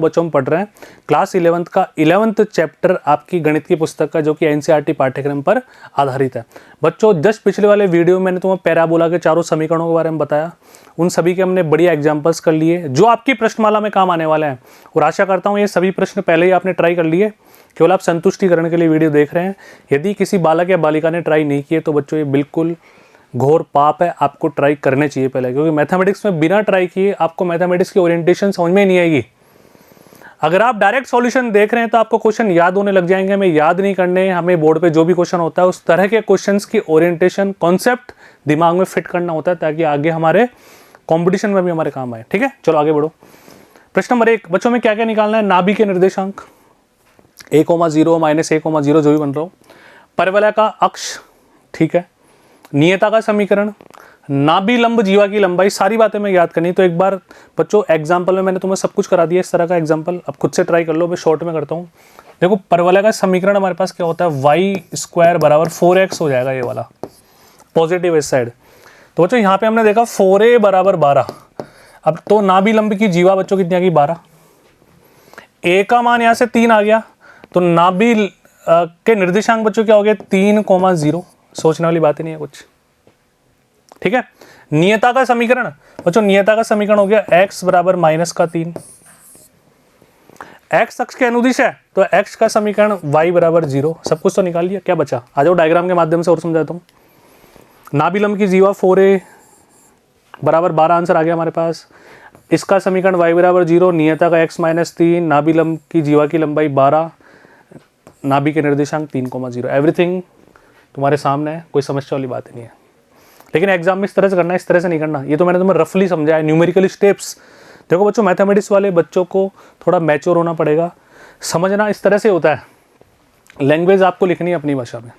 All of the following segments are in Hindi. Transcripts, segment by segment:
बच्चों हम पढ़ रहे हैं क्लास 11th का 11th चैप्टर आपकी गणित की पुस्तक का, जो कि एनसीईआरटी पाठ्यक्रम पर आधारित है। बच्चों जस्ट पिछले वाले वीडियो में मैंने तुम्हें पैराबोला के चारों समीकरणों के बारे में बताया, उन सभी के हमने बढ़िया एग्जांपल्स कर लिए जो आपकी प्रश्नमाला में काम आने वाले हैं। और आशा करता हूँ ये सभी प्रश्न पहले ही आपने ट्राई कर लिए, केवल आप संतुष्टिकरण के लिए वीडियो देख रहे हैं। यदि किसी बालक या बालिका ने ट्राई नहीं किए तो बच्चों ये बिल्कुल घोर पाप है, आपको ट्राई करने चाहिए पहले, क्योंकि मैथमेटिक्स में बिना ट्राई किए आपको मैथमेटिक्स की ओरिएंटेशन समझ में नहीं आएगी। अगर आप डायरेक्ट सॉल्यूशन देख रहे हैं तो आपको क्वेश्चन याद होने लग जाएंगे, हमें याद नहीं करने, हमें बोर्ड पे जो भी क्वेश्चन होता है उस तरह के क्वेश्चंस की ओरिएंटेशन कॉन्सेप्ट दिमाग में फिट करना होता है, ताकि आगे हमारे कंपटीशन में भी हमारे काम आए। ठीक है, चलो आगे बढ़ो। प्रश्न नंबर 1 बच्चों में क्या क्या निकालना है? नाभि के निर्देशांक a, 0 -a, 0 जो भी बन रहा हो, परवलय का अक्ष, ठीक है, नियता का समीकरण, नाभि लंब जीवा की लंबाई, सारी बातें मैं याद करनी। तो एक बार बच्चों एग्जाम्पल में मैंने तुम्हें सब कुछ करा दिया, इस तरह का एग्जाम्पल अब खुद से ट्राई कर लो, मैं शॉर्ट में करता हूँ। देखो परवलय का समीकरण हमारे पास क्या होता है, y² बराबर 4x हो जाएगा, ये वाला पॉजिटिव इस साइड। तो बच्चों यहाँ पे हमने देखा 4a बराबर 12। अब तो नाभि लंब की जीवा बच्चों कितनी आ गई, 12। a का मान यहाँ से 3 आ गया, तो नाभि के निर्देशांक बच्चों क्या हो गए, 3,0। सोचने वाली बात ही नहीं है कुछ, ठीक है। नियता का समीकरण बच्चों, नियता का समीकरण हो गया x बराबर -3। x अक्ष के अनुदिश है तो x का समीकरण y बराबर 0। सब कुछ तो निकाल लिया, क्या बचा? आ जाओ डायग्राम के माध्यम से और समझाता हूँ। नाभि लंब की जीवा 4a बराबर 12 आंसर आ गया हमारे पास। इसका समीकरण y बराबर 0, नियता का x -3, नाभि लंब की जीवा की लंबाई 12, नाभि के निर्देशांक 3,0। एवरीथिंग तुम्हारे सामने है, कोई समस्या वाली बात नहीं है। लेकिन एग्जाम में इस तरह से करना है, इस तरह से नहीं करना। ये तो मैंने तुम्हें रफली समझाया, न्यूमेरिकल स्टेप्स। देखो बच्चों मैथमेटिक्स वाले बच्चों को थोड़ा मैच्योर होना पड़ेगा, समझना इस तरह से होता है। लैंग्वेज आपको लिखनी है अपनी भाषा में,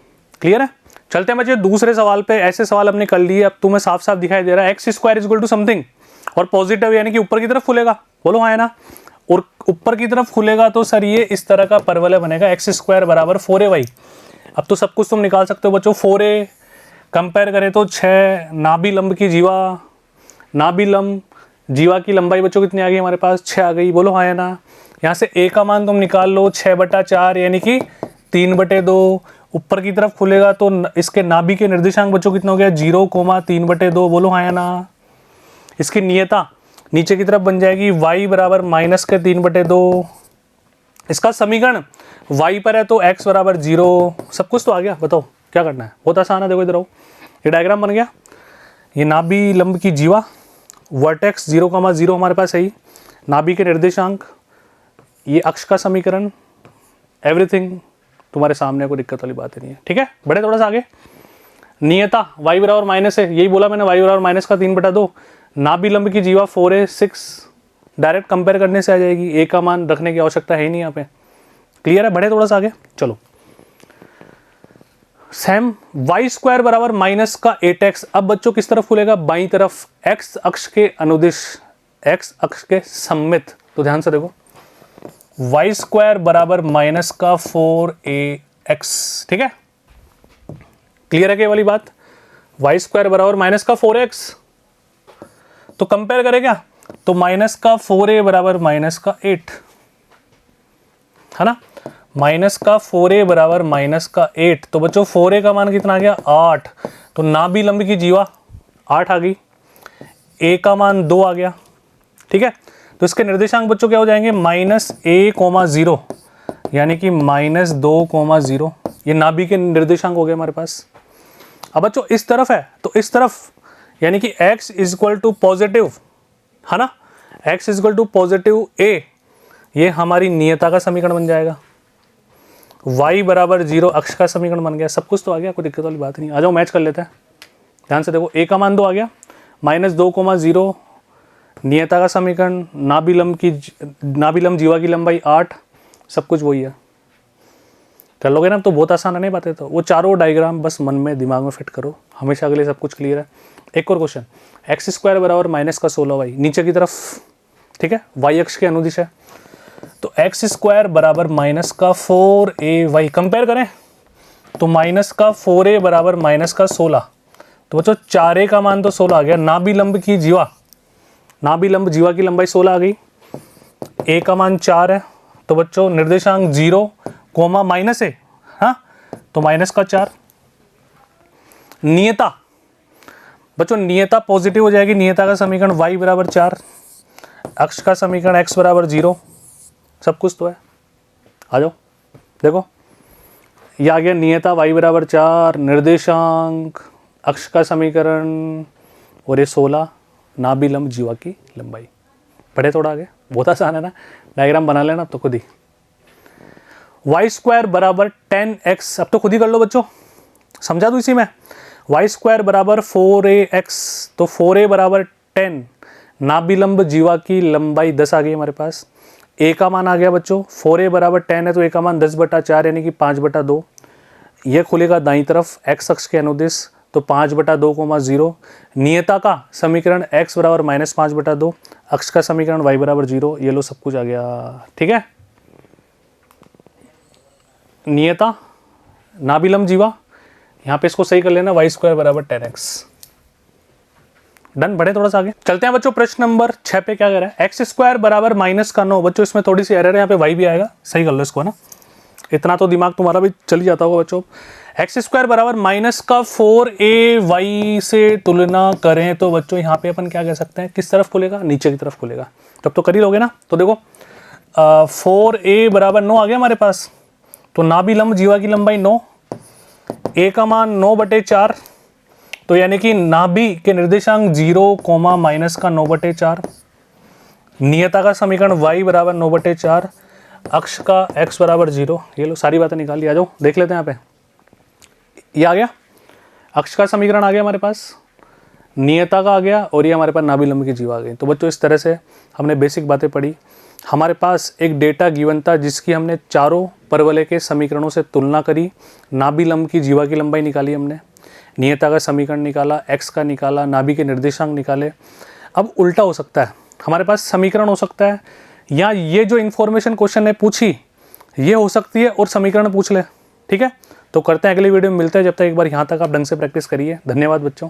क्लियर है? चलते हैं बच्चे दूसरे सवाल पे। ऐसे सवाल हमने कर लिए, अब तुम्हें साफ साफ दिखाई दे रहा है x² = समथिंग और पॉजिटिव यानी कि ऊपर की तरफ खुलेगा, बोलो हाँ है ना। और ऊपर की तरफ खुलेगा तो सर ये इस तरह का परवलय बनेगा, x² बराबर 4ay। अब तो सब कुछ तुम निकाल सकते हो बच्चों। 4a कंपेयर करें तो 6, नाभि लंब की जीवा, नाभि लंब जीवा की लंबाई बच्चों कितनी आ गई हमारे पास, 6 आ गई, बोलो हाँ है ना। यहाँ से a का मान तुम निकाल लो, 6/4 यानी कि 3/2। ऊपर की तरफ खुलेगा तो इसके नाभि के निर्देशांक बच्चों कितना हो गया, 0,3/2, बोलो हाँ है ना। इसकी नियता नीचे की तरफ बन जाएगी y बराबर -3/2। इसका समीकरण y पर है तो x बराबर 0। सब कुछ तो आ गया, बताओ क्या करना है? बहुत आसान है, देखो इधर आओ, ये डायग्राम बन गया। ये नाभि लंब की जीवा, वर्टेक्स 0,0 हमारे पास है ही, नाभि के निर्देशांक, ये अक्ष का समीकरण, एवरीथिंग तुम्हारे सामने, कोई दिक्कत वाली बात नहीं है, ठीक है। बढ़े थोड़ा सा आगे। नियता y बराबर माइनस है, यही बोला मैंने, y बराबर -3/2। नाभि लंब की जीवा 4a 6, डायरेक्ट कंपेयर करने से आ जाएगी, a का मान रखने की आवश्यकता है ही नहीं यहाँ पे, क्लियर है। बढ़े थोड़ा सा आगे, चलो। सेम y² बराबर -8x। अब बच्चों किस तरफ खुलेगा, बाईं तरफ, x अक्ष के अनुदिश, x अक्ष के सम्मित। तो ध्यान से देखो, y² बराबर -4ax, ठीक है, क्लियर है क्या वाली बात? y² बराबर -4x। तो कंपेयर करें क्या, तो -4a बराबर -8 है ना, -4a बराबर -8। तो बच्चों 4a का मान कितना आ गया, 8। तो नाभि लंब की जीवा 8 आ गई, a का मान 2 आ गया, ठीक है। तो इसके निर्देशांक बच्चों क्या हो जाएंगे, -a,0 यानी कि -2,0। ये नाभि के निर्देशांक हो गए हमारे पास। अब बच्चों इस तरफ है तो इस तरफ, यानी कि x = पॉजिटिव है ना, x = पॉजिटिव a, ये हमारी नियता का समीकरण बन जाएगा। y बराबर 0 अक्ष का समीकरण बन गया। सब कुछ तो आ गया, कोई दिक्कत वाली बात नहीं। आ जाओ मैच कर लेते हैं, ध्यान से देखो। a का मान 2 आ गया, -2,0 नियता का समीकरण, नाभि लंब जीवा की लंबाई 8, सब कुछ वही है। कर लोगे ना, तो बहुत आसान है नहीं बातें। तो वो चारों डायग्राम बस मन में दिमाग में फिट करो, हमेशा के लिए सब कुछ क्लियर है। एक और क्वेश्चन, x² बराबर -16y, नीचे की तरफ, ठीक है, y अक्ष के अनुदिश है। तो x² बराबर -4ay, कंपेयर करें तो -4a बराबर -16। तो बच्चों 4a का मान तो 16 आ गया। नाभि लंब जीवा की लंबाई 16 आ गई। ए का मान 4 है, तो बच्चों निर्देशांक 0 कोमा माइनस है, हाँ तो माइनस का 4। नियता बच्चों, नियता पॉजिटिव हो जाएगी। नियता का समीकरण y बराबर 4, अक्ष का समीकरण x बराबर 0, सब कुछ तो है। आ जाओ देखो, ये आ गया नियता y बराबर 4, निर्देशांक, अक्ष का समीकरण और ये 16, नाभिलंब जीवा की लंबाई। पढ़े थोड़ा आगे, बहुत आसान है ना, डायग्राम बना लेना अब तो खुद ही। वाई स्क्वायर बराबर 10x, अब तो खुद ही कर लो बच्चों, समझा दूँ इसी में। वाई स्क्वायर बराबर 4ax, तो 4a बराबर 10, नाभिलंब जीवा की लंबाई 10 आ गई हमारे पास। a का मान आ गया बच्चों, 4a बराबर 10 है तो a का मान 10/4 यानी कि 5/2। यह खुलेगा दाईं तरफ x अक्ष के अनुदिश, तो 5/2, 0। नियता का समीकरण x बराबर -5/2, अक्ष का समीकरण y बराबर 0। ये लो सब कुछ आ गया, ठीक है। नियता, नाभिलंब जीवा, यहाँ पे इसको सही कर लेना, वाई स्क्वायर बराबर 10x। डन। बढ़े थोड़ा सा आगे चलते हैं बच्चों। प्रश्न नंबर 6 पे क्या कह रहा है, एक्स स्क्वायर बराबर -9। बच्चों इसमें थोड़ी सी एरर है, यहाँ पे y भी आएगा, सही कर लो इसको ना, इतना तो दिमाग तुम्हारा भी चली जाता होगा बच्चों। एक्स स्क्वायर बराबर -4ay से तुलना करें तो बच्चों यहाँ पे अपन क्या कह सकते हैं, किस तरफ खुलेगा, नीचे की तरफ खुलेगा। तब तो कर ही लोगे ना। तो देखो 4a बराबर 9 आ गया हमारे पास, तो नाभिलंब जीवा की लंबाई 9, a का मान 9/4, तो यानी कि नाभि के निर्देशांक 0 कोमा माइनस का 9/4। नियता का समीकरण y बराबर 9/4, अक्ष का x बराबर 0। ये लो सारी बातें निकाल ली, आ जाओ देख लेते हैं यहाँ पे। ये आ गया, अक्ष का समीकरण आ गया हमारे पास, नियता का आ गया, और ये हमारे पास नाभिलंब की जीवा आ गई। तो बच्चों इस तरह से हमने बेसिक बातें पढ़ी। हमारे पास एक डेटा गिवन था जिसकी हमने चारों परवलय के समीकरणों से तुलना करी। नाभिलंब की जीवा की लंबाई निकाली हमने, नियता का समीकरण निकाला, x का निकाला, नाभि के निर्देशांक निकाले। अब उल्टा हो सकता है, हमारे पास समीकरण हो सकता है, या ये जो इन्फॉर्मेशन क्वेश्चन ने पूछी ये हो सकती है और समीकरण पूछ ले, ठीक है। तो करते हैं अगली वीडियो में मिलते हैं, जब तक एक बार यहाँ तक आप ढंग से प्रैक्टिस करिए। धन्यवाद बच्चों।